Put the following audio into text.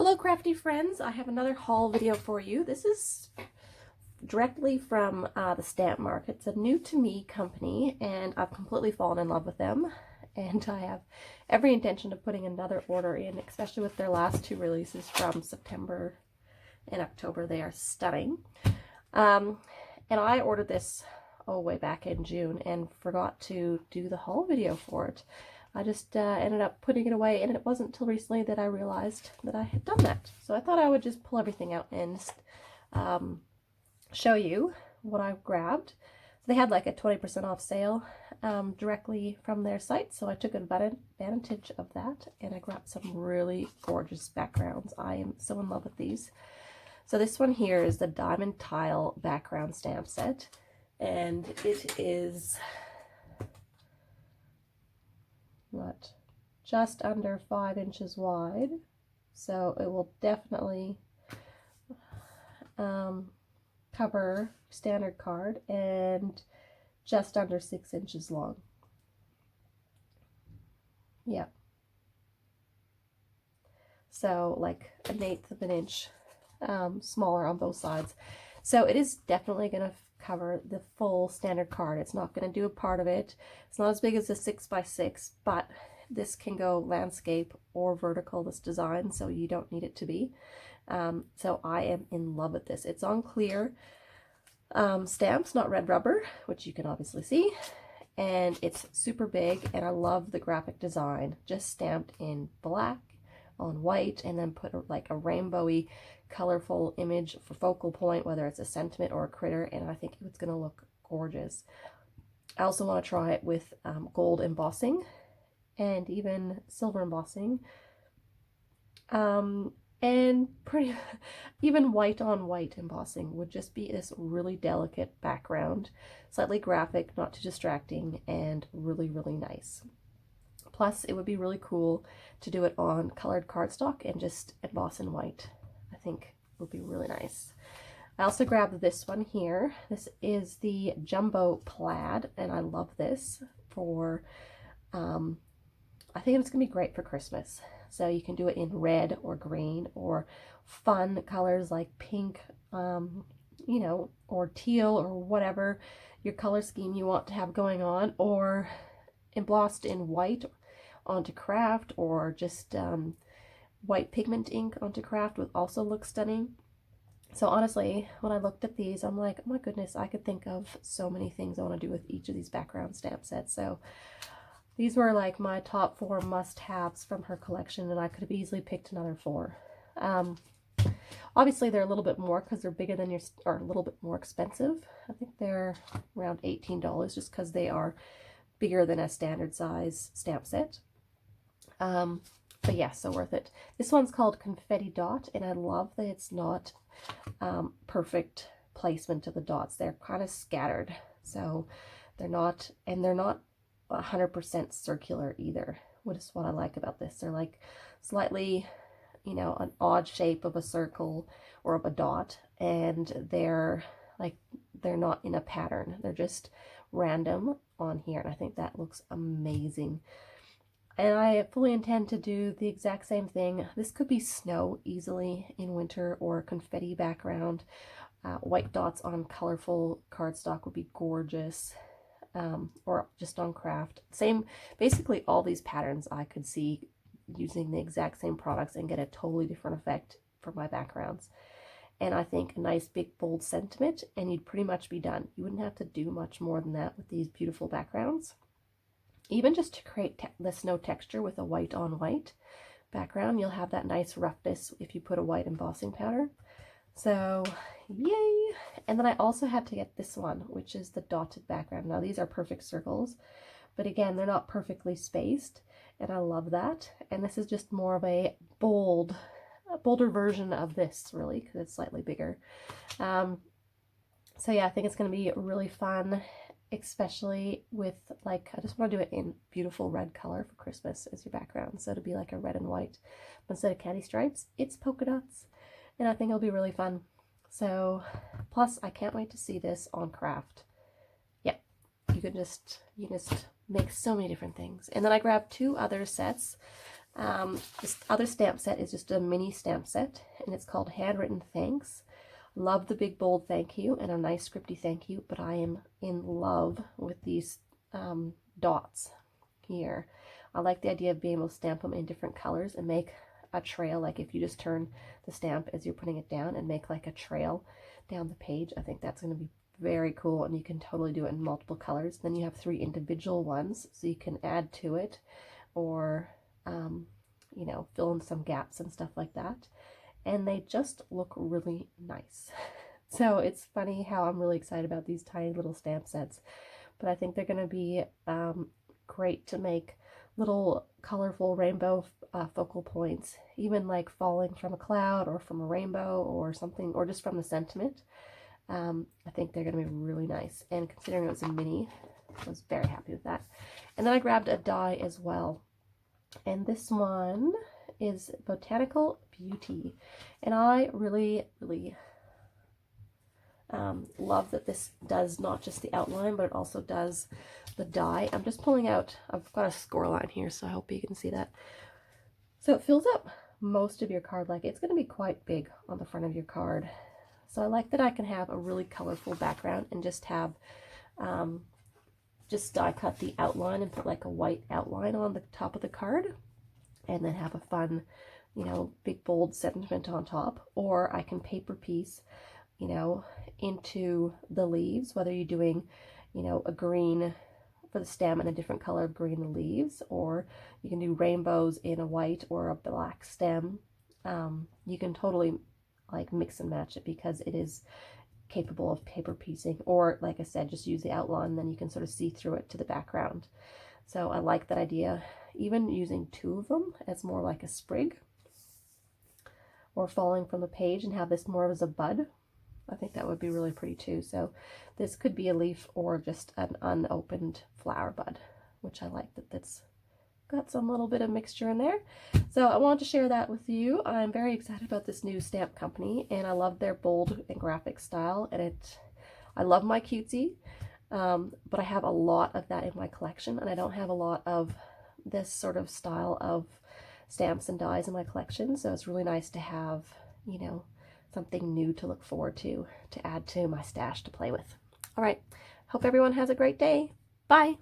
Hello crafty friends, I have another haul video for you. This is directly from the Stamp Market. It's a new to me company and I've completely fallen in love with them, and I have every intention of putting another order in, especially with their last two releases from September and October. They are stunning. And I ordered this way back in June and forgot to do the haul video for it. I just ended up putting it away, and it wasn't until recently that I realized that I had done that. So I thought I would just pull everything out and show you what I grabbed. So they had like a 20% off sale directly from their site, so I took advantage of that, and I grabbed some really gorgeous backgrounds. I am so in love with these. So this one here is the Diamond Tile background stamp set, and it is just under 5 inches wide, so it will definitely cover standard card, and just under 6 inches long. Yeah, so like 1/8 of an inch smaller on both sides. So it is definitely going to cover the full standard card. It's not going to do a part of it. It's not as big as a 6x6, but this can go landscape or vertical, this design, so you don't need it to be. So I am in love with this. It's on clear stamps, not red rubber, which you can obviously see, and it's super big, and I love the graphic design, just stamped in black on white, and then put like a rainbowy colorful image for focal point, whether it's a sentiment or a critter, and I think it's going to look gorgeous. I also want to try it with gold embossing and even silver embossing, and pretty even white on white embossing would just be this really delicate background, slightly graphic, not too distracting, and really nice. Plus it would be really cool to do it on colored cardstock and just emboss in white. I think it would be really nice. I also grabbed this one here. This is the Jumbo Plaid, and I love this for I think it's gonna be great for Christmas. So you can do it in red or green or fun colors like pink, you know, or teal, or whatever your color scheme you want to have going on, or embossed in white onto craft, or just white pigment ink onto craft would also look stunning. So honestly, when I looked at these, I'm like, oh my goodness, I could think of so many things I want to do with each of these background stamp sets. So these were like my top 4 must-haves from her collection, and I could have easily picked another 4. Obviously they're a little bit more because they're bigger than your, or a little bit more expensive. I think they're around $18 just because they are bigger than a standard size stamp set. But yeah, so worth it. This one's called Confetti Dot, and I love that it's not perfect placement of the dots. They're kind of scattered, so they're not 100% circular either, which is what I like about this. They're like slightly, you know, an odd shape of a circle or of a dot, and they're not in a pattern. They're just random on here, and I think that looks amazing. And I fully intend to do the exact same thing. This could be snow easily in winter, or confetti background. White dots on colorful cardstock would be gorgeous, or just on craft. Same, basically all these patterns I could see using the exact same products and get a totally different effect for my backgrounds. And I think a nice big bold sentiment, and you'd pretty much be done. You wouldn't have to do much more than that with these beautiful backgrounds. Even just to create the snow texture with a white on white background, you'll have that nice roughness if you put a white embossing powder. So yay! And then I also had to get this one, which is the dotted background. Now these are perfect circles, but again, they're not perfectly spaced, and I love that. And this is just more of a bolder version of this, really, because it's slightly bigger. So yeah, I think it's going to be really fun, especially with, like, I just want to do it in beautiful red color for Christmas as your background. So to be like a red and white, but instead of candy stripes, it's polka dots, and I think it'll be really fun. So plus I can't wait to see this on craft. Yeah, you can just make so many different things. And then I grabbed 2 other sets This other stamp set is just a mini stamp set, and it's called Handwritten Thanks. Love the big bold thank you and a nice scripty thank you, but I am in love with these dots here. I like the idea of being able to stamp them in different colors and make a trail, like if you just turn the stamp as you're putting it down and make like a trail down the page. I think that's going to be very cool, and you can totally do it in multiple colors. Then you have 3 individual ones, so you can add to it or you know, fill in some gaps and stuff like that. And they just look really nice. So it's funny how I'm really excited about these tiny little stamp sets, but I think they're going to be great to make little colorful rainbow focal points, even like falling from a cloud or from a rainbow or something, or just from the sentiment. I think they're going to be really nice, and considering it was a mini, I was very happy with that. And then I grabbed a die as well, and this one is Botanical Beauty, and I really love that this does not just the outline, but it also does the die. I'm just pulling out, I've got a score line here, so I hope you can see that. So it fills up most of your card. Like, it's going to be quite big on the front of your card. So I like that I can have a really colorful background and just have just die cut the outline and put like a white outline on the top of the card, and then have a fun, you know, big bold sentiment on top. Or I can paper piece, you know, into the leaves, whether you're doing, you know, a green for the stem and a different color of green the leaves, or you can do rainbows in a white or a black stem. You can totally like mix and match it because it is capable of paper piecing, or like I said, just use the outline, then you can sort of see through it to the background. So I like that idea. Even using 2 of them as more like a sprig, or falling from the page and have this more as a bud, I think that would be really pretty too. So this could be a leaf or just an unopened flower bud, which I like that that's got some little bit of mixture in there. So I wanted to share that with you. I'm very excited about this new stamp company, and I love their bold and graphic style, and I love my cutesy, but I have a lot of that in my collection, and I don't have a lot of this sort of style of stamps and dies in my collection, so it's really nice to have, you know, something new to look forward to add to my stash to play with. All right, hope everyone has a great day. Bye.